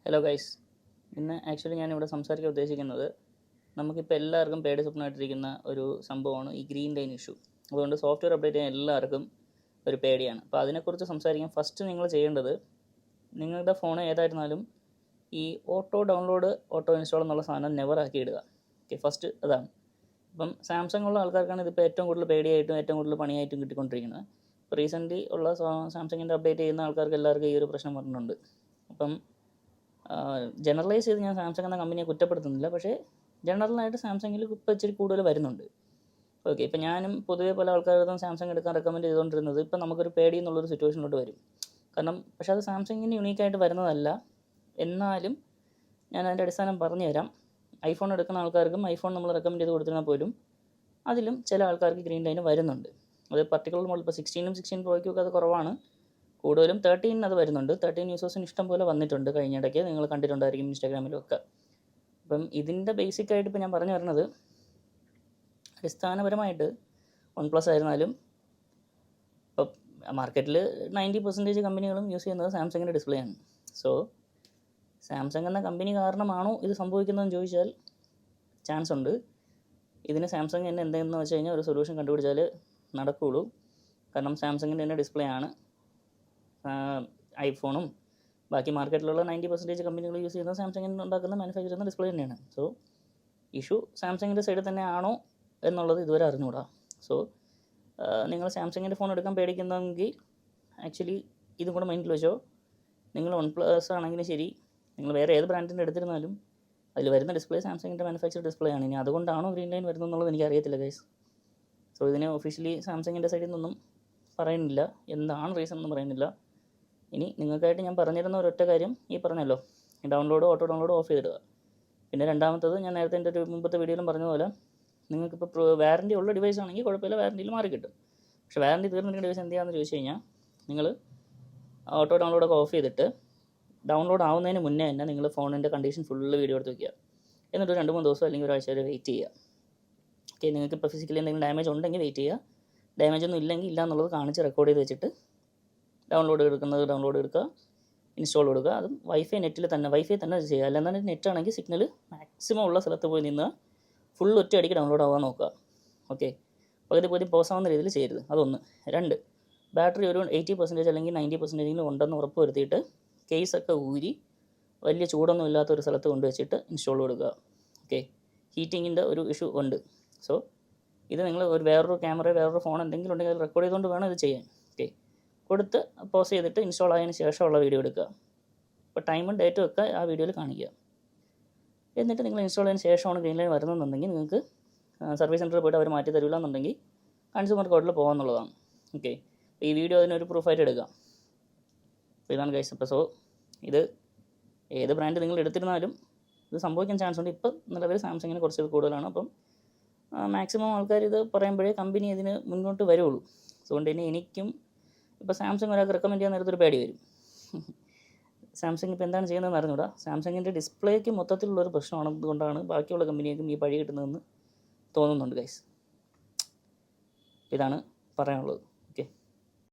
Hello guys, ഇന്ന് actually ഞാനിവിടെ സംസാരിക്കാൻ ഉദ്ദേശിക്കുന്നത് നമുക്കിപ്പോൾ എല്ലാവർക്കും പേടി സ്വപ്നമായിട്ടിരിക്കുന്ന ഒരു സംഭവമാണ് ഈ ഗ്രീൻ ലൈൻ ഇഷ്യൂ. അതുകൊണ്ട് സോഫ്റ്റ്വെയർ അപ്ഡേറ്റ് ചെയ്യാൻ എല്ലാവർക്കും ഒരു പേടിയാണ്. അപ്പോൾ അതിനെക്കുറിച്ച് സംസാരിക്കാൻ ഫസ്റ്റ് നിങ്ങൾ ചെയ്യേണ്ടത്, നിങ്ങളുടെ ഫോൺ ഏതായിരുന്നാലും ഈ ഓട്ടോ ഡൗൺലോഡ് ഓട്ടോ ഇൻസ്റ്റാൾ എന്നുള്ള സാധനം നെവർ ആക്കി ഇടുക. ഓക്കെ, ഫസ്റ്റ് അതാണ്. ഇപ്പം സാംസങ് ഉള്ള ആൾക്കാർക്കാണ് ഇതിപ്പോൾ ഏറ്റവും കൂടുതൽ പേടിയായിട്ടും ഏറ്റവും കൂടുതൽ പണിയായിട്ടും കിട്ടിക്കൊണ്ടിരിക്കുന്നത്. ഇപ്പോൾ റീസെൻ്റ്ലി ഉള്ള സാംസങ്ങിൻ്റെ അപ്ഡേറ്റ് ചെയ്യുന്ന ആൾക്കാർക്ക് എല്ലാവർക്കും ഈ ഒരു പ്രശ്നം പറഞ്ഞിട്ടുണ്ട്. അപ്പം ജനറലൈസ് ചെയ്ത് ഞാൻ സാംസങ് എന്ന കമ്പനിയെ കുറ്റപ്പെടുത്തുന്നില്ല, പക്ഷേ ജനറലായിട്ട് സാംസങ്ങിൽ ഇപ്പോൾ ഇച്ചിരി കൂടുതൽ വരുന്നുണ്ട്. ഓക്കെ, ഇപ്പോൾ ഞാനും പൊതുവേ പല ആൾക്കാരും സാംസങ് എടുക്കാൻ റെക്കമെൻഡ് ചെയ്തുകൊണ്ടിരുന്നത് ഇപ്പം നമുക്കൊരു പേടി എന്നുള്ളൊരു സിറ്റുവേഷനിലോട്ട് വരും. കാരണം പക്ഷേ അത് സാംസങ്ങിന് യുണീക്കായിട്ട് വരുന്നതല്ല. എന്നാലും ഞാൻ അതിൻ്റെ അടിസ്ഥാനം പറഞ്ഞു തരാം. ഐഫോൺ എടുക്കുന്ന ആൾക്കാർക്കും ഐഫോൺ നമ്മൾ റെക്കമെൻഡ് ചെയ്ത് കൊടുത്തിരുന്നാൽ പോലും അതിലും ചില ആൾക്കാർക്ക് ഗ്രീൻ ലൈൻ വരുന്നുണ്ട്. അത് പർട്ടിക്കുലർ മോഡൽ ഇപ്പോൾ 16 പ്രോയ്ക്കൊക്കെ അത് കുറവാണ്. കൂടുതലും 13 അത് വരുന്നുണ്ട്. 13 യൂസേഴ്സിന് ഇഷ്ടം പോലെ വന്നിട്ടുണ്ട് കഴിഞ്ഞിടയ്ക്ക്, നിങ്ങൾ കണ്ടിട്ടുണ്ടായിരിക്കും ഇൻസ്റ്റാഗ്രാമിലും ഒക്കെ. അപ്പം ഇതിൻ്റെ ബേസിക്കായിട്ട് ഇപ്പോൾ ഞാൻ പറഞ്ഞു വരുന്നത്, അടിസ്ഥാനപരമായിട്ട് OnePlus ആയിരുന്നാലും ഇപ്പോൾ മാർക്കറ്റിൽ 90% കമ്പനികളും യൂസ് ചെയ്യുന്നത് സാംസങ്ങിൻ്റെ ഡിസ്പ്ലേ ആണ്. സോ സാംസങ് എന്ന കമ്പനി കാരണമാണോ ഇത് സംഭവിക്കുന്നതെന്ന് ചോദിച്ചാൽ ചാൻസ് ഉണ്ട്. ഇതിന് സാംസങ് തന്നെ എന്തെന്ന് വെച്ച് കഴിഞ്ഞാൽ ഒരു സൊല്യൂഷൻ കണ്ടുപിടിച്ചാൽ നടക്കുകയുള്ളൂ. കാരണം സാംസങ്ങിൻ്റെ തന്നെ ഡിസ്പ്ലേ ആണ് ഐഫോണും ബാക്കി മാർക്കറ്റിലുള്ള 90% കമ്പനികൾ യൂസ് ചെയ്യുന്നത് സാംസങ്ങിന് ഉണ്ടാക്കുന്ന മാനുഫാക്ചർ ചെയ്യുന്ന ഡിസ്പ്ലേ തന്നെയാണ്. സോ ഇഷ്യൂ സാംസങ്ങിൻ്റെ സൈഡിൽ തന്നെ ആണോ എന്നുള്ളത് ഇതുവരെ അറിഞ്ഞുകൂടാ. സോ നിങ്ങൾ സാംസങ്ങിൻ്റെ ഫോൺ എടുക്കാൻ പേടിക്കുന്നെങ്കിൽ ആക്ച്വലി ഇതും കൂടെ മൈൻഡിൽ വെച്ചോ. നിങ്ങൾ OnePlus ആണെങ്കിലും ശരി, നിങ്ങൾ വേറെ ഏത് ബ്രാൻഡിൻ്റെ എടുത്തിരുന്നാലും അതിൽ വരുന്ന ഡിസ്പ്ലേ സാംസങ്ങിൻ്റെ മാനുഫാക്ചർ ഡിസ്പ്ലേ ആണ്. ഇനി അതുകൊണ്ടാണോ ഗ്രീൻ ലൈൻ വരുന്നത് എന്നുള്ളത് എനിക്കറിയത്തില്ല ഗൈസ്. സോ ഇതിന് ഒഫീഷ്യലി സാംസങ്ങിൻ്റെ സൈഡിൽ നിന്നൊന്നും പറയുന്നില്ല, എന്താണ് റീസൺ എന്ന് പറയുന്നില്ല. ഇനി നിങ്ങൾക്കായിട്ട് ഞാൻ പറഞ്ഞിരുന്ന ഒരൊറ്റ കാര്യം ഈ പറഞ്ഞല്ലോ, ഡൗൺലോഡ് ഓട്ടോ ഡൗൺലോഡ് ഓഫ് ചെയ്തിടുക. പിന്നെ രണ്ടാമത്തത്, ഞാൻ നേരത്തെ എൻ്റെ ഒരു മുമ്പത്തെ വീഡിയോയിലും പറഞ്ഞതുപോലെ, നിങ്ങൾക്കിപ്പോൾ വാറൻറ്റി ഉള്ള ഡിവൈസ് ആണെങ്കിൽ കുഴപ്പമില്ല, വാറൻറ്റിയിൽ മാറി കിട്ടും. പക്ഷേ വാറൻറ്റി തീർന്നിട്ട് ഡിവൈസ് എന്ത് ചെയ്യാമെന്ന് ചോദിച്ചു കഴിഞ്ഞാൽ, നിങ്ങൾ ഓട്ടോ ഡൗൺലോഡൊക്കെ ഓഫ് ചെയ്തിട്ട് ഡൗൺലോഡ് ആവുന്നതിന് മുന്നേ തന്നെ നിങ്ങൾ ഫോണിൻ്റെ കണ്ടീഷൻ ഫുള്ള് വീഡിയോ എടുത്ത് വയ്ക്കുക. എന്നിട്ട് 2-3 ദിവസം അല്ലെങ്കിൽ ഒരാഴ്ച വരെ വെയിറ്റ് ചെയ്യുക. ഓക്കെ, നിങ്ങൾക്ക് ഇപ്പോൾ ഫിസിക്കലി എന്തെങ്കിലും ഡാമേജ് ഉണ്ടെങ്കിൽ വെയിറ്റ് ചെയ്യുക. ഡാമേജ് ഒന്നും ഇല്ലെങ്കിൽ ഇല്ല എന്നുള്ളത് കാണിച്ച് റെക്കോർഡ് ചെയ്ത് വെച്ചിട്ട് ഡൗൺലോഡ് എടുക്കുക, ഇൻസ്റ്റാൾ കൊടുക്കുക. അതും വൈഫൈ തന്നെ ചെയ്യുക. അല്ലാതെ നെറ്റ് ആണെങ്കിൽ സിഗ്നൽ മാക്സിമം ഉള്ള സ്ഥലത്ത് പോയി നിന്ന് ഫുൾ ഒറ്റ അടിക്ക് ഡൗൺലോഡ് ആവാൻ നോക്കുക. ഓക്കെ, പകുതി പോസാവുന്ന രീതിയിൽ ചെയ്യരുത്. അതൊന്ന്. 2, ബാറ്ററി ഒരു 80% അല്ലെങ്കിൽ 90% ഉണ്ടെന്ന് ഉറപ്പ് വരുത്തിയിട്ട് കേസൊക്കെ ഊരി വലിയ ചൂടൊന്നും ഇല്ലാത്തൊരു സ്ഥലത്ത് കൊണ്ടുവച്ചിട്ട് ഇൻസ്റ്റാൾ കൊടുക്കുക. ഓക്കെ, ഹീറ്റിങ്ങിൻ്റെ ഒരു ഇഷ്യൂ ഉണ്ട്. സോ ഇത് നിങ്ങൾ വേറൊരു ക്യാമറ വേറൊരു ഫോൺ എന്തെങ്കിലും ഉണ്ടെങ്കിൽ അത് റെക്കോർഡ് ചെയ്തുകൊണ്ട് വേണം ഇത് ചെയ്യാൻ. ഓക്കെ, കൊടുത്ത് പോസ് ചെയ്തിട്ട് ഇൻസ്റ്റാൾ ആയതിന് ശേഷമുള്ള വീഡിയോ എടുക്കുക. അപ്പോൾ ടൈമും ഡേറ്റും ഒക്കെ ആ വീഡിയോയിൽ കാണിക്കുക. എന്നിട്ട് നിങ്ങൾ ഇൻസ്റ്റാൾ ചെയ്തതിന് ശേഷമാണ് ഗ്രീൻ ലൈൻ വരുന്നതെന്നുണ്ടെങ്കിൽ നിങ്ങൾക്ക് സർവീസ് സെൻറ്ററിൽ പോയിട്ട് അവർ മാറ്റി തരില്ല എന്നുണ്ടെങ്കിൽ കൺസ്യൂമർ കോർട്ടിൽ പോകാമെന്നുള്ളതാണ്. ഓക്കെ, ഈ വീഡിയോ അതിനൊരു പ്രൂഫായിട്ട് എടുക്കാം. അപ്പോൾ ഇതാണ് ഗൈസ്. അപ്പോൾ സോ ഇത് ഏത് ബ്രാൻഡ് നിങ്ങൾ എടുത്തിരുന്നാലും ഇത് സംഭവിക്കാൻ ചാൻസ് ഉണ്ട്. ഇപ്പം നിലവിൽ സാംസങ്ങിന് കുറച്ച് കൂടുതലാണ്. അപ്പം മാക്സിമം ആൾക്കാർ ഇത് പറയുമ്പോഴേ കമ്പനി ഇതിന് മുന്നോട്ട് വരുള്ളൂ. അതുകൊണ്ട് തന്നെ എനിക്കും ഇപ്പോൾ സാംസങ് ഒരാൾക്ക് റെക്കമെൻഡ് ചെയ്യാൻ നേരത്തൊരു പേടി വരും. സാംസങ് ഇപ്പോൾ എന്താണ് ചെയ്യുന്നതെന്ന് അറിഞ്ഞൂടാ. സാംസങ്ങിൻ്റെ ഡിസ്പ്ലേക്ക് മൊത്തത്തിലുള്ളൊരു പ്രശ്നമാണ്. അതുകൊണ്ടാണ് ബാക്കിയുള്ള കമ്പനിയേക്കും ഈ പഴി കിട്ടുന്നതെന്ന് തോന്നുന്നുണ്ട് ഗൈസ്. ഇതാണ് പറയാനുള്ളത്.